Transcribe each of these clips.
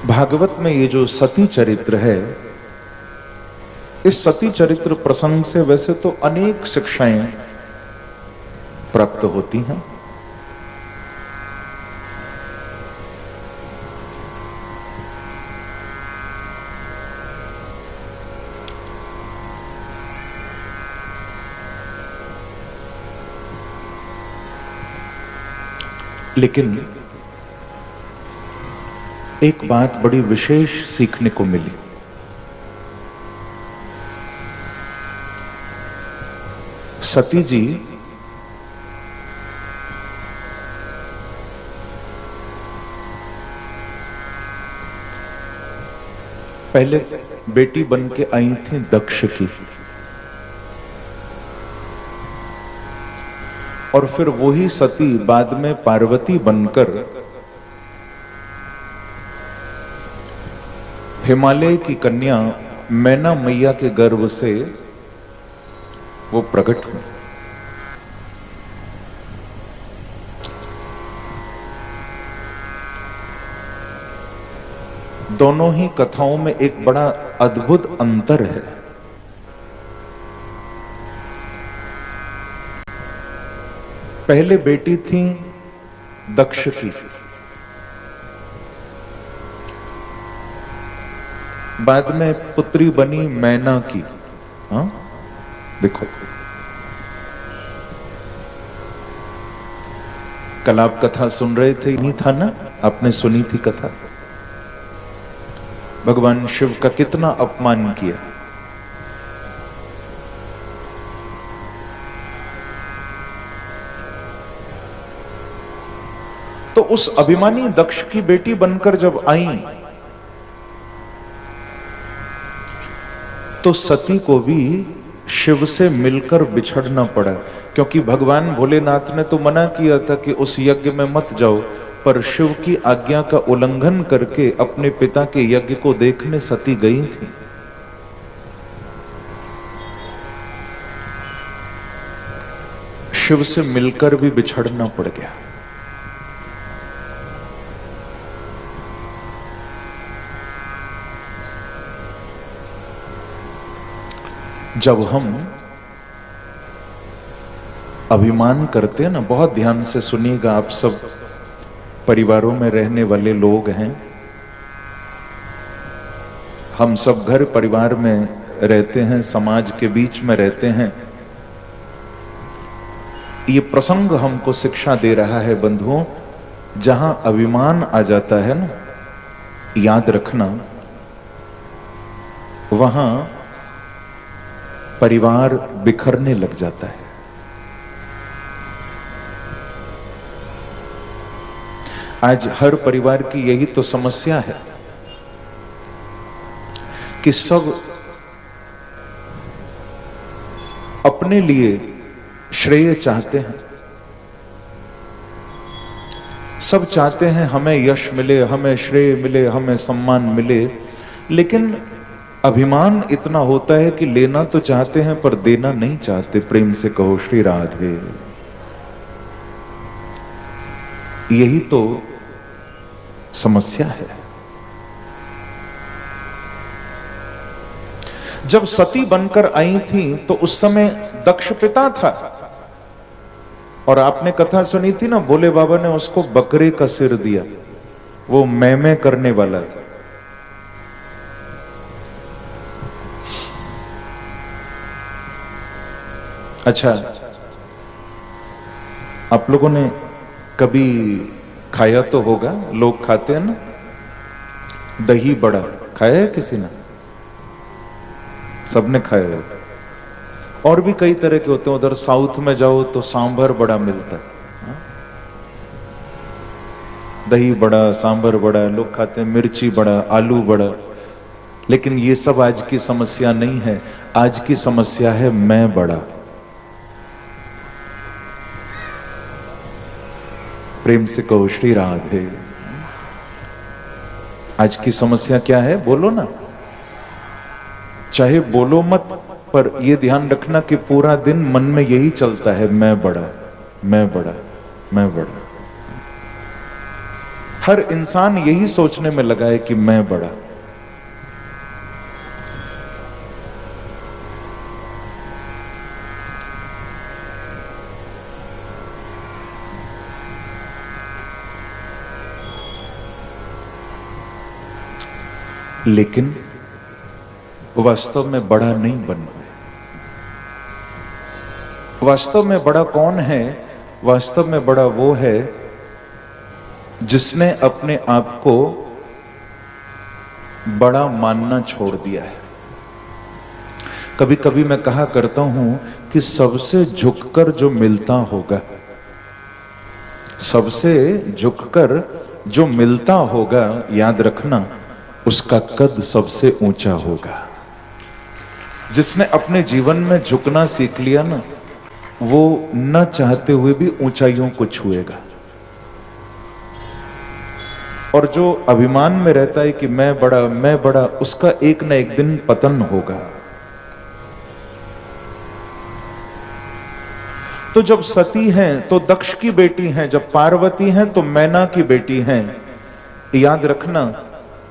भागवत में ये जो सती चरित्र है, इस सती चरित्र प्रसंग से वैसे तो अनेक शिक्षाएं प्राप्त होती हैं। लेकिन एक बात बड़ी विशेष सीखने को मिली। सती जी पहले बेटी बन के आई थी दक्ष की, और फिर वही सती बाद में पार्वती बनकर हिमालय की कन्या मैना मैया के गर्भ से वो प्रकट हुई। दोनों ही कथाओं में एक बड़ा अद्भुत अंतर है। पहले बेटी थी दक्ष की, बाद में पुत्री बनी मैना की। हाँ, देखो कल आप कथा सुन रहे थे, नहीं था ना? आपने सुनी थी कथा, भगवान शिव का कितना अपमान किया। तो उस अभिमानी दक्ष की बेटी बनकर जब आई तो सती को भी शिव से मिलकर बिछड़ना पड़ा, क्योंकि भगवान भोलेनाथ ने तो मना किया था कि उस यज्ञ में मत जाओ, पर शिव की आज्ञा का उल्लंघन करके अपने पिता के यज्ञ को देखने सती गई थी। शिव से मिलकर भी बिछड़ना पड़ गया। जब हम अभिमान करते हैं ना, बहुत ध्यान से सुनिएगा, आप सब परिवारों में रहने वाले लोग हैं, हम सब घर परिवार में रहते हैं, समाज के बीच में रहते हैं। ये प्रसंग हमको शिक्षा दे रहा है बंधुओं, जहां अभिमान आ जाता है ना, याद रखना वहां परिवार बिखरने लग जाता है। आज हर परिवार की यही तो समस्या है कि सब अपने लिए श्रेय चाहते हैं, सब चाहते हैं हमें यश मिले, हमें श्रेय मिले, हमें सम्मान मिले, लेकिन अभिमान इतना होता है कि लेना तो चाहते हैं पर देना नहीं चाहते। प्रेम से कहो श्री राधे। यही तो समस्या है। जब सती बनकर आई थी तो उस समय दक्ष पिता था, और आपने कथा सुनी थी ना, भोले बाबा ने उसको बकरे का सिर दिया, वो मैं करने वाला था। अच्छा, आप लोगों ने कभी खाया तो होगा, लोग खाते हैं ना दही बड़ा, खाया है किसी ने? सबने खाया है। और भी कई तरह के होते हैं, उधर साउथ में जाओ तो सांभर बड़ा मिलता है, दही बड़ा, सांभर बड़ा लोग खाते हैं, मिर्ची बड़ा, आलू बड़ा। लेकिन ये सब आज की समस्या नहीं है। आज की समस्या है मैं बड़ा। प्रेम से कहो श्री राधे। आज की समस्या क्या है बोलो ना, चाहे बोलो मत, पर यह ध्यान रखना कि पूरा दिन मन में यही चलता है, मैं बड़ा, मैं बड़ा, मैं बड़ा। हर इंसान यही सोचने में लगा है कि मैं बड़ा। लेकिन वास्तव में बड़ा नहीं बन पाए। वास्तव में बड़ा कौन है? वास्तव में बड़ा वो है जिसने अपने आप को बड़ा मानना छोड़ दिया है। कभी कभी मैं कहा करता हूं कि सबसे झुककर जो मिलता होगा, सबसे झुककर जो मिलता होगा, याद रखना उसका कद सबसे ऊंचा होगा। जिसने अपने जीवन में झुकना सीख लिया ना, वो न चाहते हुए भी ऊंचाइयों को छुएगा। और जो अभिमान में रहता है कि मैं बड़ा, उसका एक न एक दिन पतन होगा। तो जब सती हैं तो दक्ष की बेटी हैं, जब पार्वती हैं तो मैना की बेटी हैं। याद रखना,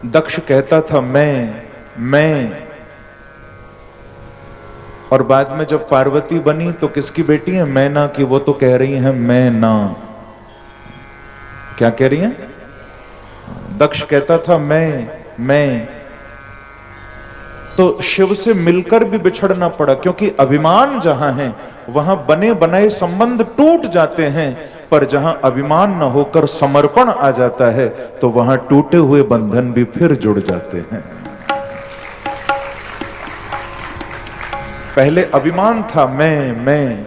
दक्ष कहता था मैं, और बाद में जब पार्वती बनी तो किसकी बेटी है? मैना की। वो तो कह रही है मैं ना। क्या कह रही है? दक्ष कहता था मैं। तो शिव से मिलकर भी बिछड़ना पड़ा, क्योंकि अभिमान जहां है वहां बने बनाए संबंध टूट जाते हैं, पर जहां अभिमान न होकर समर्पण आ जाता है तो वहां टूटे हुए बंधन भी फिर जुड़ जाते हैं। पहले अभिमान था मैं,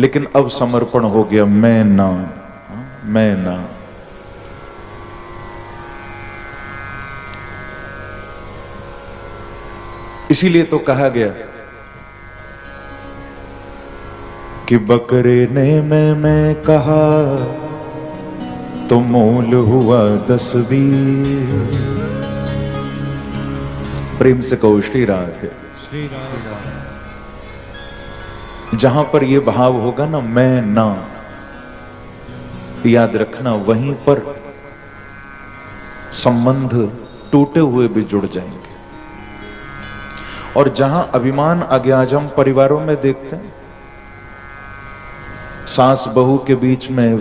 लेकिन अब समर्पण हो गया मैं ना। इसीलिए तो कहा गया कि बकरे ने मैं कहा तो मोल हुआ 10-20। प्रेम से कहो श्री राधे। जहां पर ये भाव होगा ना, मैं ना, याद रखना वहीं पर संबंध टूटे हुए भी जुड़ जाएंगे। और जहां अभिमान आ गया, आज हम परिवारों में देखते हैं, सास बहू के बीच में,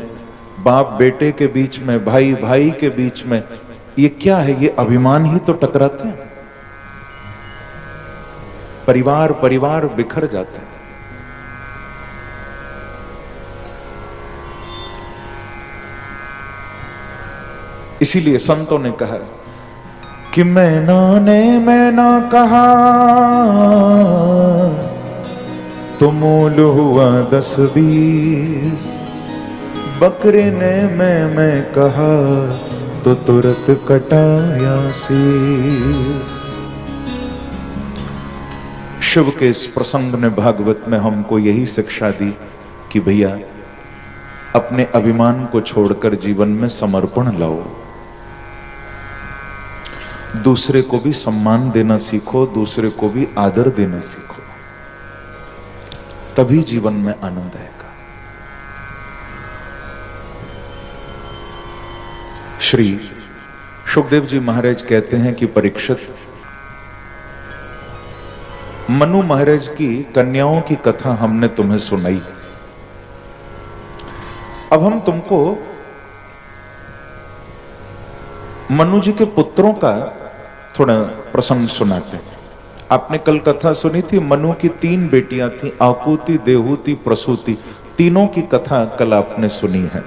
बाप बेटे के बीच में, भाई भाई के बीच में, ये क्या है? ये अभिमान ही तो टकराते हैं। परिवार बिखर जाते हैं। इसीलिए संतों ने कहा कि मैना ने मैना कहा तो मोल हुआ 10-20। बकरे ने मैं कहा तो तुरंत कटाया शीस। शिव के इस प्रसंग ने भागवत में हमको यही शिक्षा दी कि भैया अपने अभिमान को छोड़कर जीवन में समर्पण लाओ। दूसरे को भी सम्मान देना सीखो, दूसरे को भी आदर देना सीखो, तभी जीवन में आनंद आएगा। श्री सुखदेव जी महाराज कहते हैं कि परीक्षित, मनु महाराज की कन्याओं की कथा हमने तुम्हें सुनाई। अब हम तुमको मनु जी के पुत्रों का थोड़ा प्रसंग सुनाते हैं। आपने कल कथा सुनी थी, मनु की 3 बेटियां थी, आकुति, देहूति, प्रसूति। तीनों की कथा कल आपने सुनी है।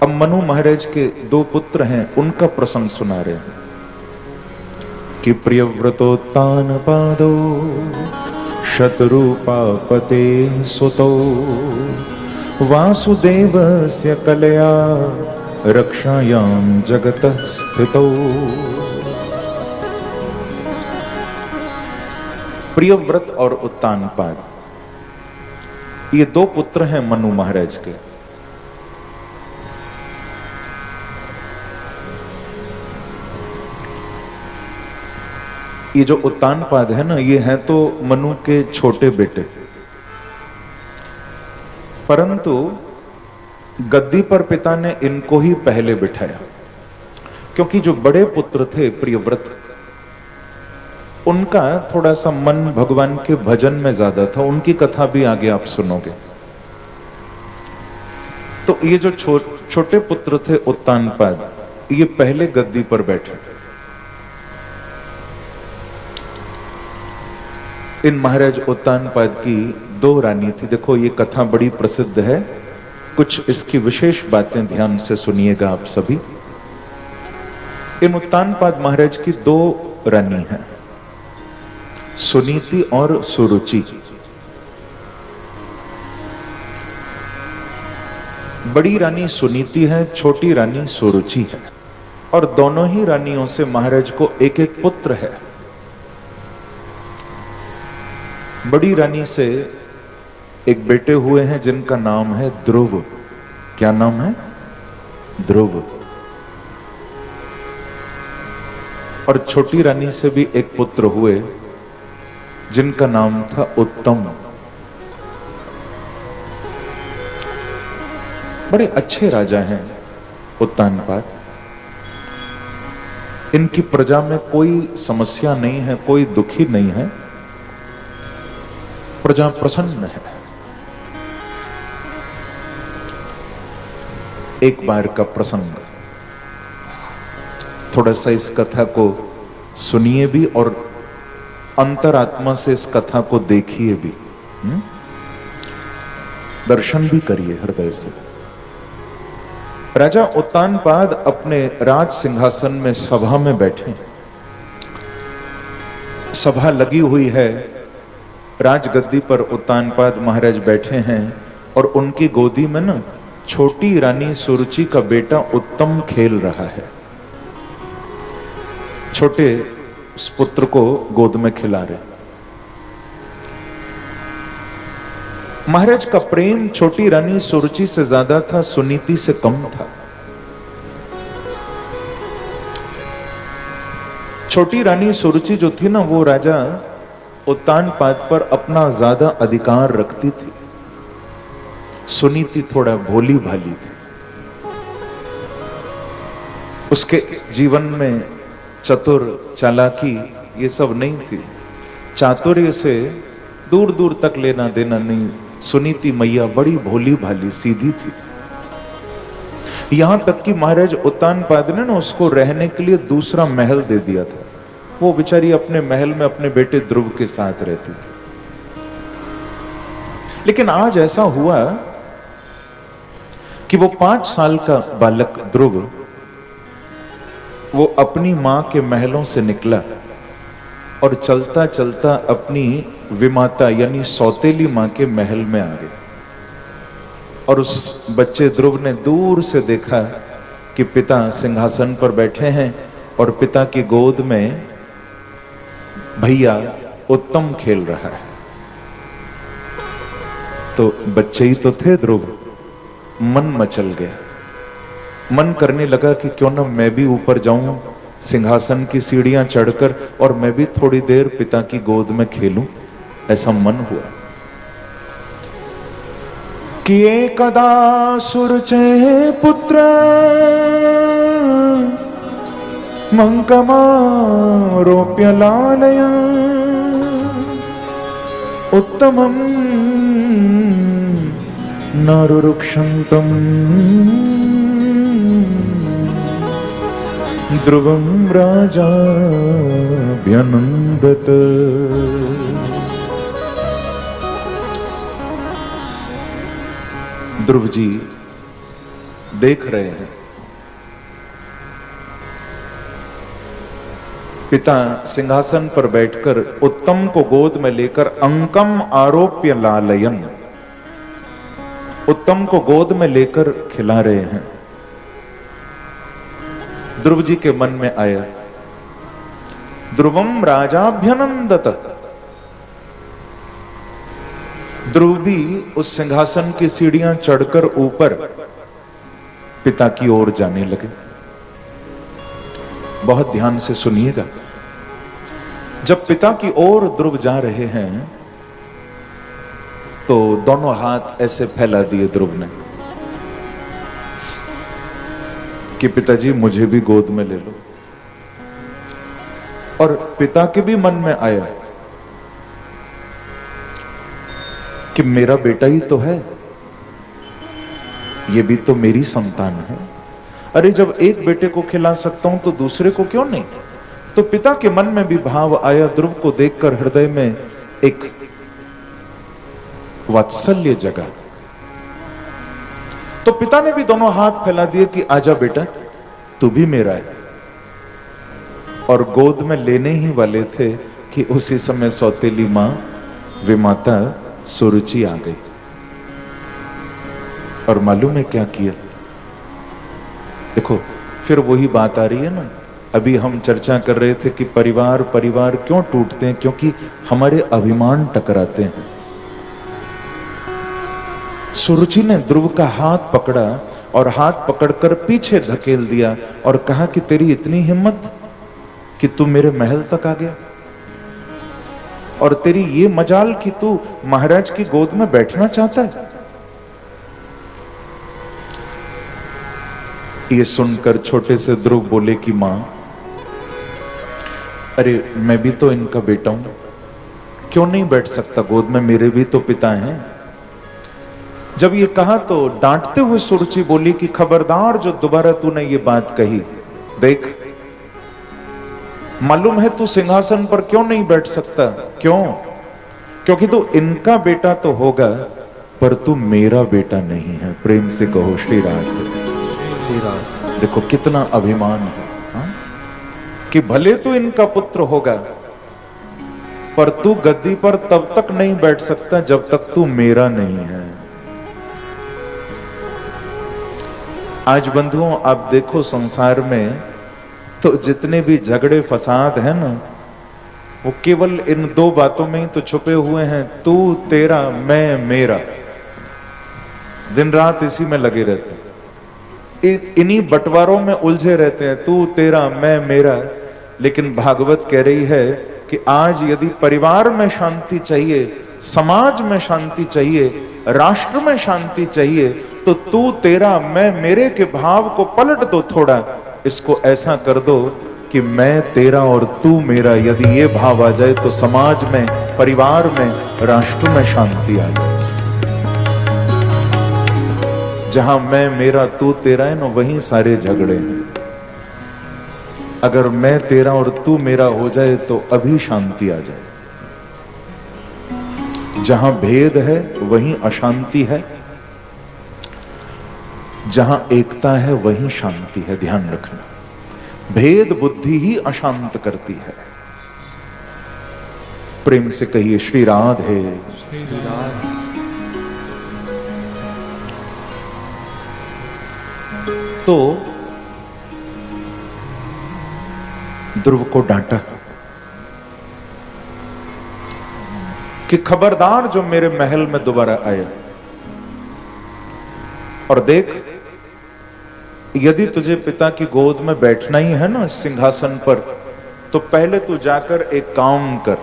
अब मनु महाराज के 2 पुत्र हैं, उनका प्रसंग सुना रहे हैं कि प्रियव्रतोत्तान पादो शतरूपापते सुतो वासुदेवस्य कलया रक्षायां जगतः स्थितो। प्रियव्रत और उत्तानपाद, ये 2 पुत्र हैं मनु महाराज के। ये जो उत्तानपाद है ना, ये हैं तो मनु के छोटे बेटे, परंतु गद्दी पर पिता ने इनको ही पहले बिठाया, क्योंकि जो बड़े पुत्र थे प्रियव्रत, उनका थोड़ा सा मन भगवान के भजन में ज्यादा था। उनकी कथा भी आगे आप सुनोगे। तो ये जो छोटे पुत्र थे उत्तानपाद, ये पहले गद्दी पर बैठे। इन महाराज उत्तानपाद की दो रानी थी। देखो ये कथा बड़ी प्रसिद्ध है, कुछ इसकी विशेष बातें ध्यान से सुनिएगा आप सभी। इन उत्तानपाद महाराज की दो रानी हैं, सुनीति और सुरुचि। बड़ी रानी सुनीति है, छोटी रानी सुरुचि है, और दोनों ही रानियों से महाराज को एक एक पुत्र है। बड़ी रानी से एक बेटे हुए हैं जिनका नाम है ध्रुव। क्या नाम है? ध्रुव। और छोटी रानी से भी एक पुत्र हुए जिनका नाम था उत्तम। बड़े अच्छे राजा हैं उत्तानपाद। इनकी प्रजा में कोई समस्या नहीं है, कोई दुखी नहीं है, प्रजा प्रसन्न है। एक बार का प्रसंग, थोड़ा सा इस कथा को सुनिए भी और अंतरात्मा से इस कथा को देखिए भी, दर्शन भी करिए हृदय से। राजा उत्तानपाद अपने राज सिंहासन में सभा में बैठे। सभा लगी हुई है, राजगद्दी पर उत्तानपाद महाराज बैठे हैं और उनकी गोदी में ना छोटी रानी सुरुचि का बेटा उत्तम खेल रहा है। छोटे उस पुत्र को गोद में खिला रहे। महाराज का प्रेम छोटी रानी सुरुचि से ज्यादा था, सुनीति से कम था। छोटी रानी सुरुचि जो थी ना, वो राजा उत्तानपाद पर अपना ज्यादा अधिकार रखती थी। सुनीति थोड़ा भोली भाली थी। उसके जीवन में चतुर चालाकी ये सब नहीं थी। चातुर्य से दूर दूर तक लेना देना नहीं। सुनीति मैया बड़ी भोली भाली सीधी थी। यहां तक कि महाराज उत्तानपाद ने ना उसको रहने के लिए दूसरा महल दे दिया था। वो बेचारी अपने महल में अपने बेटे ध्रुव के साथ रहती थी। लेकिन आज ऐसा हुआ कि वो 5 साल का बालक ध्रुव, वो अपनी मां के महलों से निकला और चलता चलता अपनी विमाता यानी सौतेली मां के महल में आ गया। और उस बच्चे ध्रुव ने दूर से देखा कि पिता सिंहासन पर बैठे हैं और पिता की गोद में भैया उत्तम खेल रहा है। तो बच्चे ही तो थे ध्रुव, मन मचल गया। मन करने लगा कि क्यों ना मैं भी ऊपर जाऊं सिंहासन की सीढ़ियां चढ़कर और मैं भी थोड़ी देर पिता की गोद में खेलूं। ऐसा मन हुआ कि एकदा सुरचे पुत्र मंकमारोप्य लालया उत्तमं नारुरुक्षन्तम् ध्रुवं राजाभ्यनन्दत। ध्रुव जी देख रहे हैं पिता सिंहासन पर बैठकर उत्तम को गोद में लेकर अंकम आरोप्य लालयन, उत्तम को गोद में लेकर खिला रहे हैं। ध्रुव जी के मन में आया ध्रुवम राजाभ्यनंदत। ध्रुव भी उस सिंहासन की सीढ़ियां चढ़कर ऊपर पिता की ओर जाने लगे। बहुत ध्यान से सुनिएगा। जब पिता की ओर ध्रुव जा रहे हैं तो दोनों हाथ ऐसे फैला दिए ध्रुव ने कि पिताजी मुझे भी गोद में ले लो। और पिता के भी मन में आया कि मेरा बेटा ही तो है, ये भी तो मेरी संतान है। अरे जब एक बेटे को खिला सकता हूं तो दूसरे को क्यों नहीं। तो पिता के मन में भी भाव आया, ध्रुव को देखकर हृदय में एक वात्सल्य जगा। तो पिता ने भी दोनों हाथ फैला दिए कि आजा बेटा, तू भी मेरा है। और गोद में लेने ही वाले थे कि उसी समय सौतेली मां विमाता सुरुचि आ गई। और मालूम है क्या किया? देखो फिर वही बात आ रही है ना, अभी हम चर्चा कर रहे थे कि परिवार परिवार क्यों टूटते हैं, क्योंकि हमारे अभिमान टकराते हैं। सुरुचि ने ध्रुव का हाथ पकड़ा और हाथ पकड़कर पीछे धकेल दिया और कहा कि तेरी इतनी हिम्मत कि तू मेरे महल तक आ गया, और तेरी ये मजाल कि तू महाराज की गोद में बैठना चाहता है। ये सुनकर छोटे से ध्रुव बोले कि मां, अरे मैं भी तो इनका बेटा हूं, क्यों नहीं बैठ सकता गोद में, मेरे भी तो पिता हैं। जब ये कहा तो डांटते हुए सुरुचि बोली कि खबरदार जो दोबारा तूने ये बात कही, देख मालूम है तू सिंहासन पर क्यों नहीं बैठ सकता। क्यों? क्योंकि तू इनका बेटा तो होगा पर तू मेरा बेटा नहीं है। प्रेम से कहो श्री राधे। देखो कितना अभिमान है, हाँ? कि भले तू इनका पुत्र होगा पर तू गद्दी पर तब तक नहीं बैठ सकता जब तक तू मेरा नहीं है। आज बंधुओं आप देखो संसार में तो जितने भी झगड़े फसाद हैं ना, वो केवल इन दो बातों में ही तो छुपे हुए हैं, तू तेरा मैं मेरा। दिन रात इसी में लगे रहते हैं, इन्हीं बंटवारों में उलझे रहते हैं, तू तेरा मैं मेरा। लेकिन भागवत कह रही है कि आज यदि परिवार में शांति चाहिए, समाज में शांति चाहिए, राष्ट्र में शांति चाहिए, तो तू तेरा मैं मेरे के भाव को पलट दो थोड़ा। इसको ऐसा कर दो कि मैं तेरा और तू मेरा। यदि ये भाव आ जाए तो समाज में, परिवार में, राष्ट्र में शांति आ जाए। जहां मैं मेरा तू तेरा है ना, वहीं सारे झगड़े हैं। अगर मैं तेरा और तू मेरा हो जाए तो अभी शांति आ जाए। जहां भेद है वहीं अशांति है, जहां एकता है वहीं शांति है। ध्यान रखना, भेद बुद्धि ही अशांत करती है। प्रेम से कहिए श्री राधे। श्री राधे। तो ध्रुव को डांटा कि खबरदार जो मेरे महल में दोबारा आया। और देख, यदि तुझे पिता की गोद में बैठना ही है ना सिंहासन पर, तो पहले तू जाकर एक काम कर।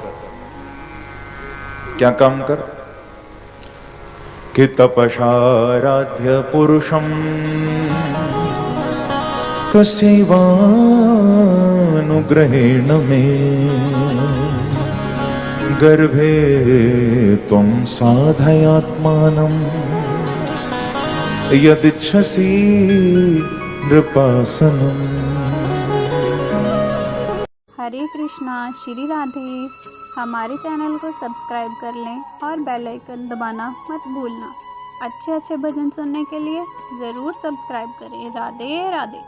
क्या काम कर? कि तपसाराध्य पुरुषम तस्यैवानुग्रहेण मे गर्भे त्वं साधयात्मानं यदिच्छसि नृपासनम्। हरे कृष्णा, श्री राधे। हमारे चैनल को सब्सक्राइब कर लें और बेल आइकन दबाना मत भूलना। अच्छे अच्छे भजन सुनने के लिए ज़रूर सब्सक्राइब करें। राधे राधे।